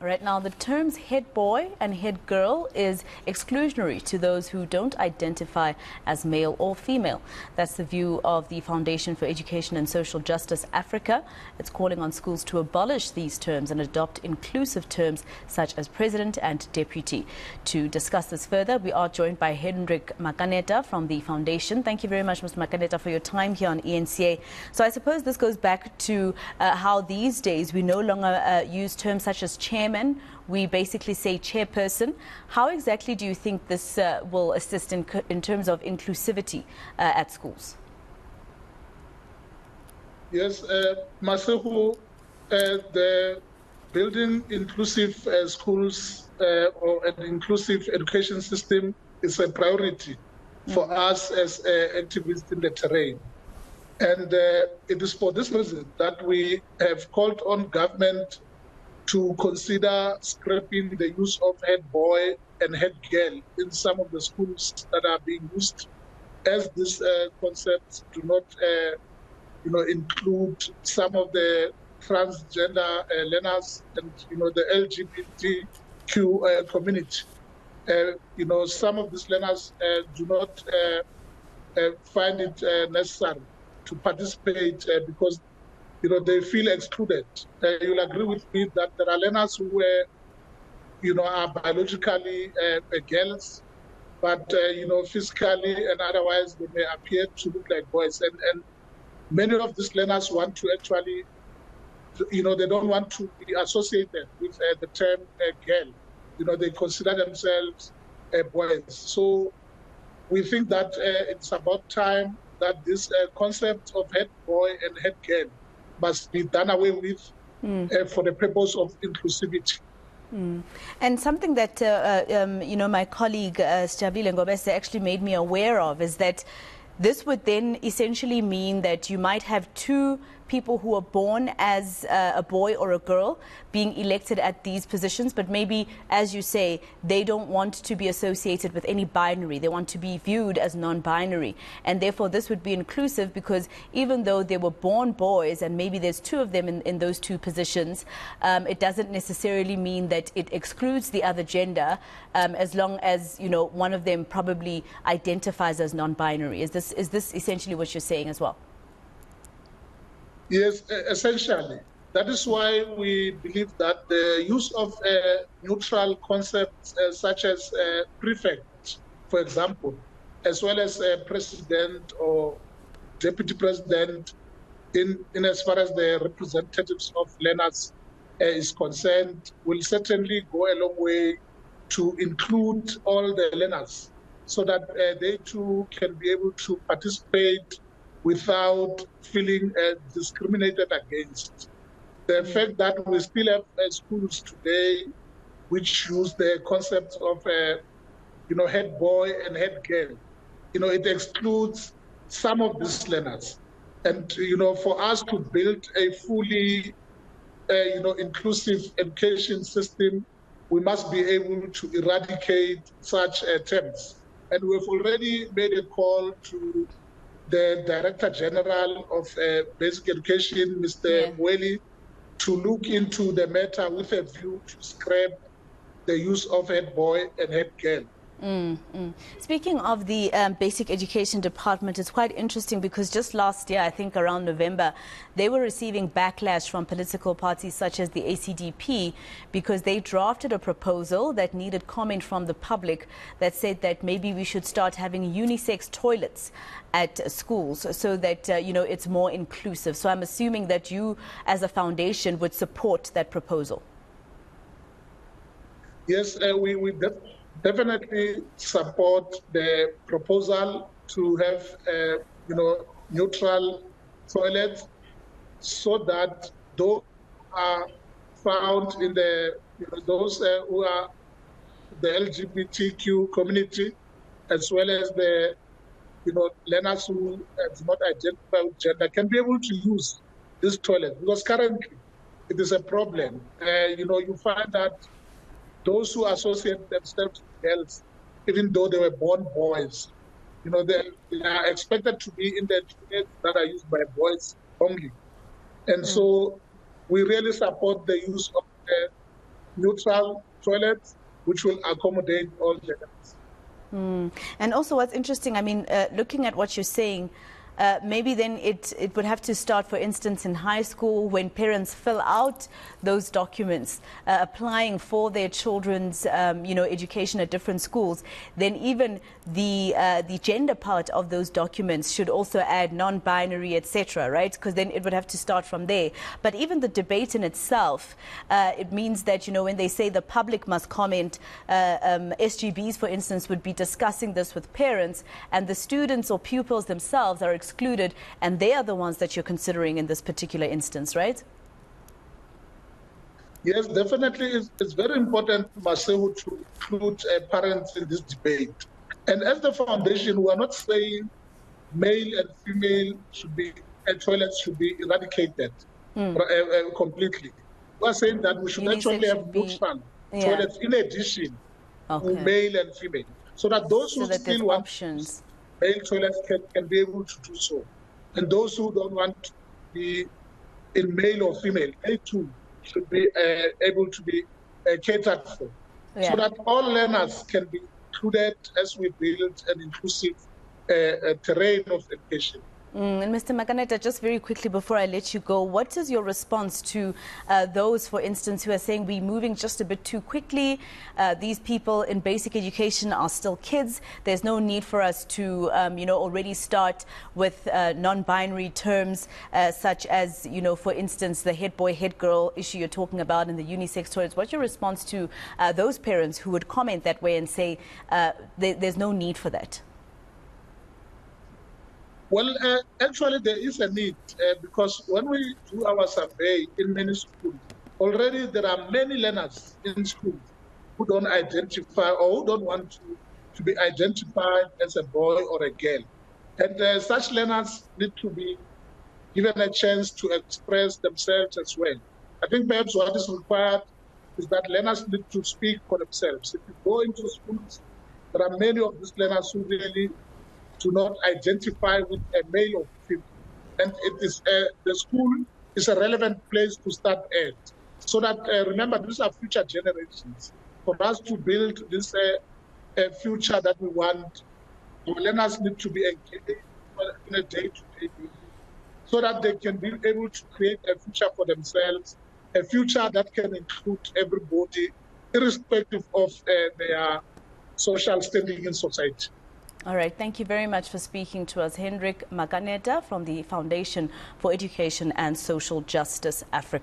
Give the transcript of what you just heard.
All right, now the terms head boy and head girl is exclusionary to those who don't identify as male or female. That's the view of the Foundation for Education and Social Justice Africa. It's calling on schools to abolish these terms and adopt inclusive terms such as president and deputy. To discuss this further, we are joined by Hendrick Makaneta from the Foundation. Thank you very much, Mr. Makaneta, for your time here on eNCA. So I suppose this goes back to how these days we no longer use terms such as chairman. We basically say chairperson. How exactly do you think this will assist in terms of inclusivity at schools? Yes, Masehu, the building inclusive schools or an inclusive education system is a priority for us as activists in the terrain. And it is for this reason that we have called on government to consider scrapping the use of head boy and head girl in some of the schools that are being used, as these concepts do not include some of the transgender learners and the LGBTQ community. Some of these learners do not find it necessary to participate because they feel excluded. You'll agree with me that there are learners who are biologically girls, but physically and otherwise they may appear to look like boys. And many of these learners want to actually, they don't want to be associated with the term girl. They consider themselves boys. So we think that it's about time that this concept of head boy and head girl must be done away with for the purpose of inclusivity. And something that, my colleague Stabile Ngobese actually made me aware of is that this would then essentially mean that you might have two people who are born as a boy or a girl being elected at these positions, but maybe, as you say, they don't want to be associated with any binary. They want to be viewed as non-binary. And therefore, this would be inclusive because even though they were born boys and maybe there's two of them in those two positions, it doesn't necessarily mean that it excludes the other gender as long as, one of them probably identifies as non-binary. Is this essentially what you're saying as well? Yes, essentially. That is why we believe that the use of neutral concepts such as prefect, for example, as well as president or deputy president in as far as the representatives of learners is concerned, will certainly go a long way to include all the learners so that they too can be able to participate without feeling discriminated against. The fact that we still have schools today which use the concept of head boy and head girl, it excludes some of these learners. And for us to build a fully inclusive education system, we must be able to eradicate such terms. And we've already made a call to the Director General of Basic Education, Mr. Mweli, to look into the matter with a view to scrap the use of head boy and head girl. Speaking of the Basic Education Department, it's quite interesting because just last year, I think around November, they were receiving backlash from political parties such as the ACDP because they drafted a proposal that needed comment from the public that said that maybe we should start having unisex toilets at schools so that, it's more inclusive. So I'm assuming that you as a foundation would support that proposal. Yes, we definitely support the proposal to have, neutral toilets so that those are found in the, those who are the LGBTQ community, as well as the, learners who do not identify with gender can be able to use this toilet because currently it is a problem. You find that those who associate themselves with girls, even though they were born boys, they are expected to be in the toilets that are used by boys only. And so we really support the use of neutral toilets which will accommodate all genders. And also what's interesting, I mean, looking at what you're saying, maybe then it would have to start, for instance, in high school when parents fill out those documents applying for their children's, education at different schools. Then even the gender part of those documents should also add non-binary, etc., right? Because then it would have to start from there. But even the debate in itself, it means that, when they say the public must comment, SGBs, for instance, would be discussing this with parents, and the students or pupils themselves are excluded, and they are the ones that you're considering in this particular instance, right? Yes, definitely. It's very important, Masehu, to include parents in this debate. And as the foundation, we are not saying male and female toilets should be eradicated completely. We are saying that we should actually have neutral toilets in addition to male and female, so that those who still want options. Male toilets can be able to do so. And those who don't want to be in male or female, they too should be able to be catered for. So that all learners can be included as we build an inclusive terrain of education. And Mr. Makaneta, just very quickly before I let you go, what is your response to those, for instance, who are saying we're moving just a bit too quickly? These people in basic education are still kids. There's no need for us to, already start with non-binary terms such as, for instance, the head boy, head girl issue you're talking about in the unisex toilets. What's your response to those parents who would comment that way and say there's no need for that? Well, actually, there is a need because when we do our survey in many schools, already there are many learners in schools who don't identify or who don't want to be identified as a boy or a girl. And such learners need to be given a chance to express themselves as well. I think perhaps what is required is that learners need to speak for themselves. If you go into schools, there are many of these learners who really do not identify with a male or female. And it is the school is a relevant place to start at. So that, remember, these are future generations. For us to build this future that we want, our learners need to be engaged in a day-to-day basis so that they can be able to create a future for themselves, a future that can include everybody, irrespective of their social standing in society. All right. Thank you very much for speaking to us, Hendrick Makaneta from the Foundation for Education and Social Justice Africa.